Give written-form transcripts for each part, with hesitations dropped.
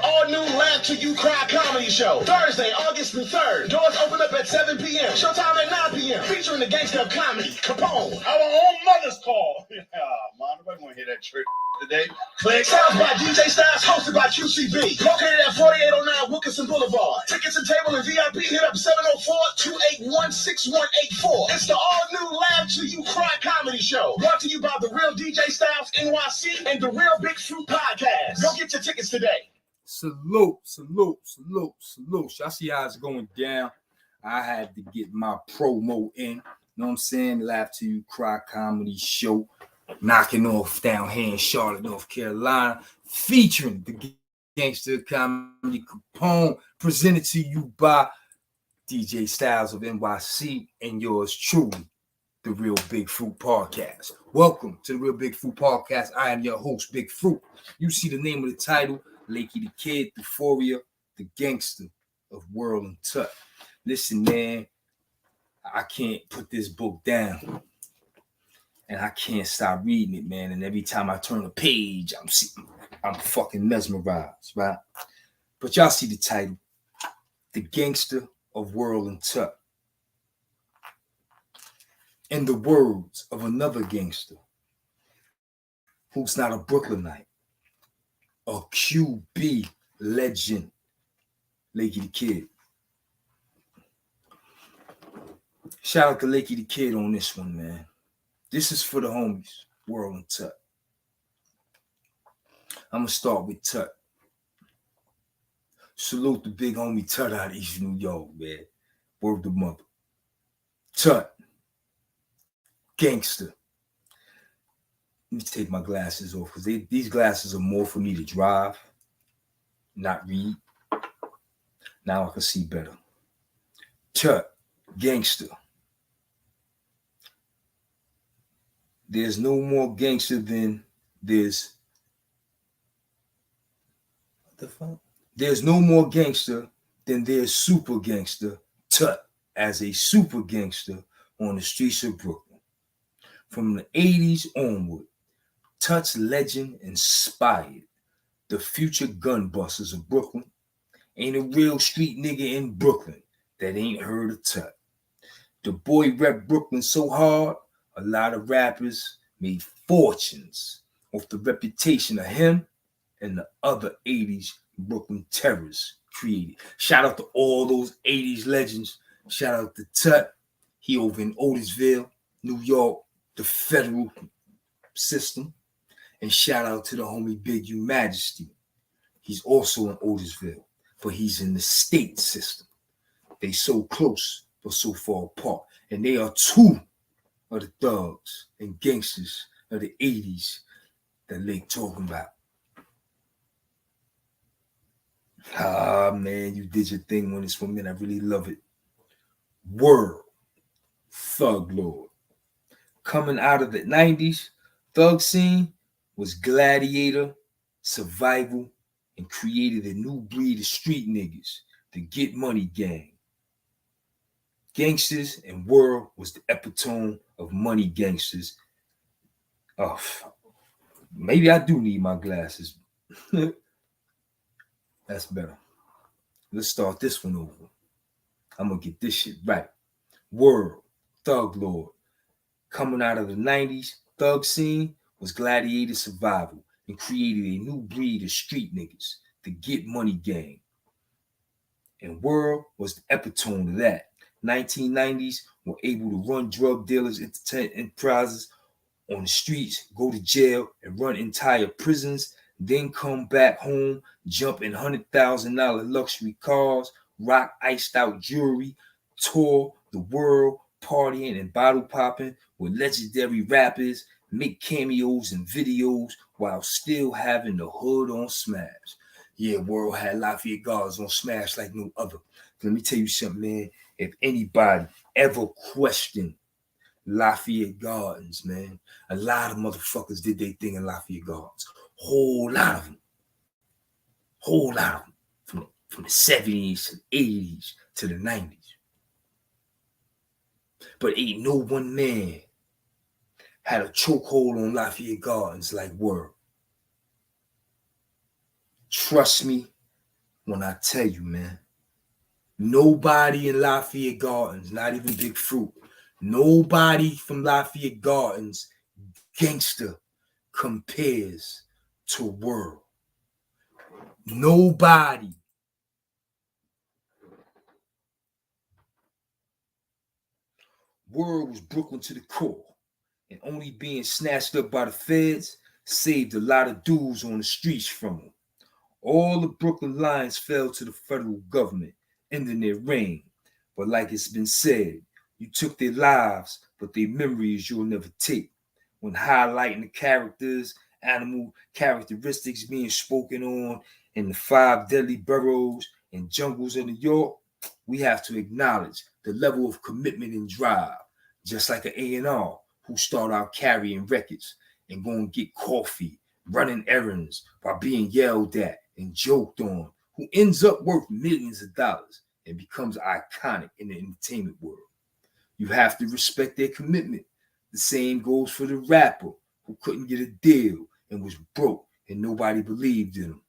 all-new Laugh Till You Cry comedy show. Thursday, August the 3rd. Doors open up at 7 p.m. Showtime at 9 p.m. Featuring the gangster of comedy, Capone. Our own mother's call. Yeah, man, nobody want to hear that trick today. Click. Sounds by DJ Styles, hosted by QCB. Located at 4809 Wilkinson Boulevard. Tickets and table and VIP hit up 704-281-6184. It's the all-new Laugh Till You Cry comedy show. Brought to you by The Real DJ Styles NYC and The Real Big Fruit Podcast. Go get your tickets today. Salute. Y'all see how it's going down. I had to get my promo in. Know what I'm saying? Laugh Till You Cry comedy show. Knocking off down here in Charlotte, North Carolina. Featuring the gangster comedy Capone. Presented to you by DJ Styles of NYC and yours truly, The Real Big Fruit Podcast. Welcome to The Real Big Fruit Podcast. I am your host, Big Fruit. You see the name of the title, Lakey the Kid, THUPHORA, the Gangster of World and Tut. Listen, man, I can't put this book down. And I can't stop reading it, man. And every time I turn a page, I'm fucking mesmerized, right? But y'all see the title, The Gangster of World and Tut. In the words of another gangster, who's not a Brooklynite, a QB legend, Lakey the Kid. Shout out to Lakey the Kid on this one, man. This is for the homies, World and Tut. I'm going to start with Tut. Salute the big homie Tut out of East New York, man. Word the mother. Tut. Gangster. Let me take my glasses off because these glasses are more for me to drive, not read. Now I can see better. Tut. Gangster. There's no more gangster than there's... What the fuck? There's no more gangster than there's super gangster Tut as a super gangster on the streets of Brooklyn. From the 80s onward, Tut's legend inspired the future gun busters of Brooklyn. Ain't a real street nigga in Brooklyn that ain't heard of Tut. The boy rep Brooklyn so hard, a lot of rappers made fortunes off the reputation of him and the other 80s Brooklyn terrors created. Shout out to all those 80s legends. Shout out to Tut. He over in Otisville, New York, the federal system. And shout out to the homie Big U Majesty. He's also in Otisville, but he's in the state system. They so close, but so far apart. And they are two of the thugs and gangsters of the 80s that Lake talking about. Ah, man, you did your thing on this one, man. I really love it. World. Thug Lord. Coming out of the 90s, thug scene was gladiator, survival, and created a new breed of street niggas, the Get Money Gang. Gangsters and World was the epitome of money gangsters. Oh, maybe I do need my glasses. That's better. Let's start this one over. I'm going to get this shit right. World, Thug Lord. Coming out of the 90s, thug scene was gladiator survival and created a new breed of street niggas, the Get Money Gang. And World was the epitome of that. 1990s were able to run drug dealers, enterprises on the streets, go to jail, and run entire prisons, then come back home, jump in $100,000 luxury cars, rock iced out jewelry, tour the world, partying and bottle popping with legendary rappers, make cameos and videos while still having the hood on smash. Yeah, World had Lafayette Gardens on smash like no other. Let me tell you something, man. If anybody ever questioned Lafayette Gardens, man, a lot of motherfuckers did their thing in Lafayette Gardens. Whole lot of them. From the 70s to the 80s to the 90s. But ain't no one man had a chokehold on Lafayette Gardens like World. Trust me, when I tell you, man, nobody in Lafayette Gardens, not even Big Fruit, nobody from Lafayette Gardens, Gangster, compares to World. Nobody. World was Brooklyn to the core, and only being snatched up by the feds saved a lot of dudes on the streets from them. All the Brooklyn Lions fell to the federal government, ending their reign. But like it's been said, you took their lives, but their memories you'll never take. When highlighting the characters, animal characteristics being spoken on in the 5 deadly boroughs and jungles of New York, we have to acknowledge the level of commitment and drive, just like an A&R who start out carrying records and go and get coffee, running errands while being yelled at and joked on, who ends up worth millions of dollars and becomes iconic in the entertainment world. You have to respect their commitment. The same goes for the rapper who couldn't get a deal and was broke and nobody believed in him,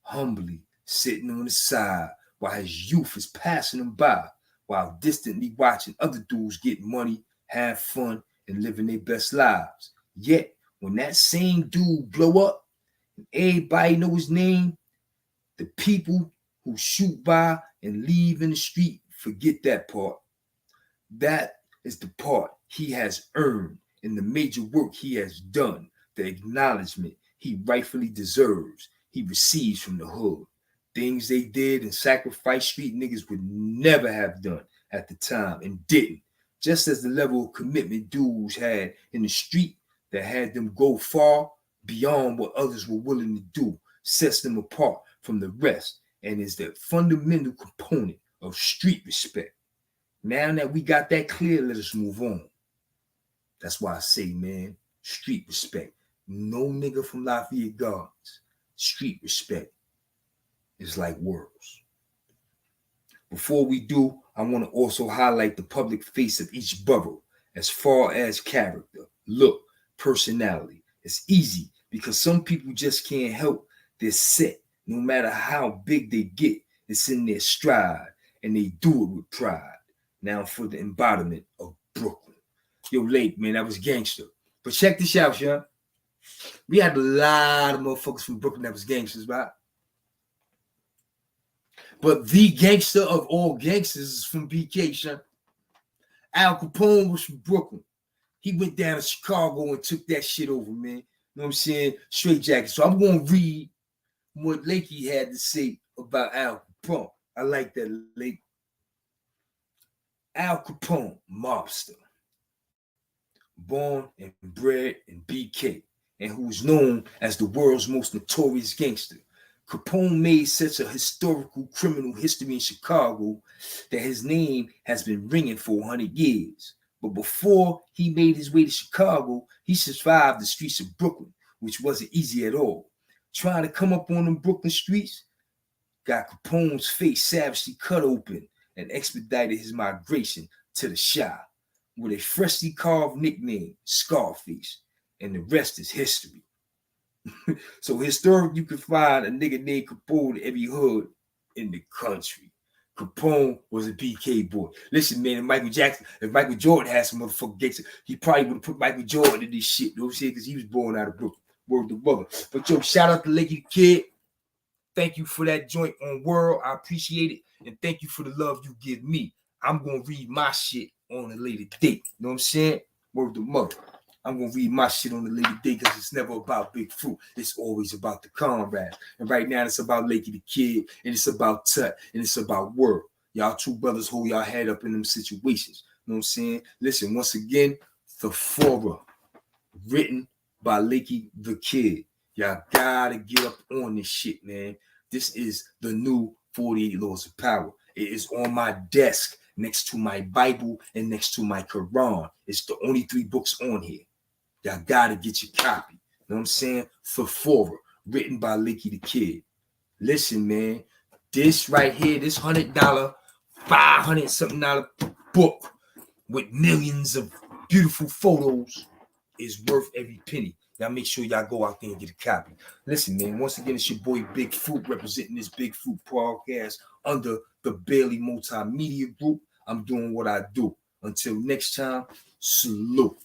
humbly sitting on the side while his youth is passing him by, while distantly watching other dudes get money, have fun, and living their best lives. Yet, when that same dude blow up and everybody know his name, the people who shoot by and leave in the street forget that part. That is the part he has earned in the major work he has done, the acknowledgement he rightfully deserves, he receives from the hood. Things they did and sacrificed street niggas would never have done at the time and didn't. Just as the level of commitment dudes had in the street that had them go far beyond what others were willing to do sets them apart from the rest and is the fundamental component of street respect. Now that we got that clear, let us move on. That's why I say, man, street respect. No nigga from Lafayette Gardens. Street respect is like worlds. Before we do, I want to also highlight the public face of each borough as far as character, look, personality. It's easy because some people just can't help their set, no matter how big they get. It's in their stride and they do it with pride. Now for the embodiment of Brooklyn. Yo, Lake, man, that was Gangster. But check this out, Sean. We had a lot of motherfuckers from Brooklyn that was gangsters, right? But the gangster of all gangsters is from BK, Sean. Al Capone was from Brooklyn. He went down to Chicago and took that shit over, man. You know what I'm saying? Straight jacket. So I'm going to read what Lakey had to say about Al Capone. I like that, Lakey. Al Capone, mobster, born and bred in BK, and who is known as the world's most notorious gangster. Capone made such a historical criminal history in Chicago that his name has been ringing for 100 years. But before he made his way to Chicago, he survived the streets of Brooklyn, which wasn't easy at all. Trying to come up on them Brooklyn streets got Capone's face savagely cut open and expedited his migration to the Chi with a freshly carved nickname, Scarface, and the rest is history. So historic, you can find a nigga named Capone in every hood in the country. Capone was a BK boy. Listen, man, if Michael Jordan had some motherfucking gangster, he probably would have put Michael Jordan in this shit, you know what I'm saying? Because he was born out of Brooklyn. Word to mother. But yo, shout out to Lakey Kid. Thank you for that joint on World. I appreciate it. And thank you for the love you give me. I'm going to read my shit on a later date. You know what I'm saying? Word to mother. I'm going to read my shit on a later date because it's never about Big Fruit. It's always about the comrade. And right now it's about Lakey the Kid, and it's about Tut, and it's about World. Y'all two brothers hold y'all head up in them situations. You know what I'm saying? Listen, once again, THUPHORA, written by Lakey the Kid. Y'all gotta get up on this shit, man. This is the new 48 Laws of Power. It is on my desk next to my Bible and next to my Quran. It's the only 3 books on here. Y'all gotta get your copy. You know what I'm saying? THUPHORA, written by Lakey the Kid. Listen, man, this right here, this $100, $500-something book with millions of beautiful photos is worth every penny. Y'all make sure y'all go out there and get a copy. Listen, man, once again, it's your boy Big Fruit representing this Big Fruit podcast under the Bailey Multimedia Group. I'm doing what I do. Until next time, salute.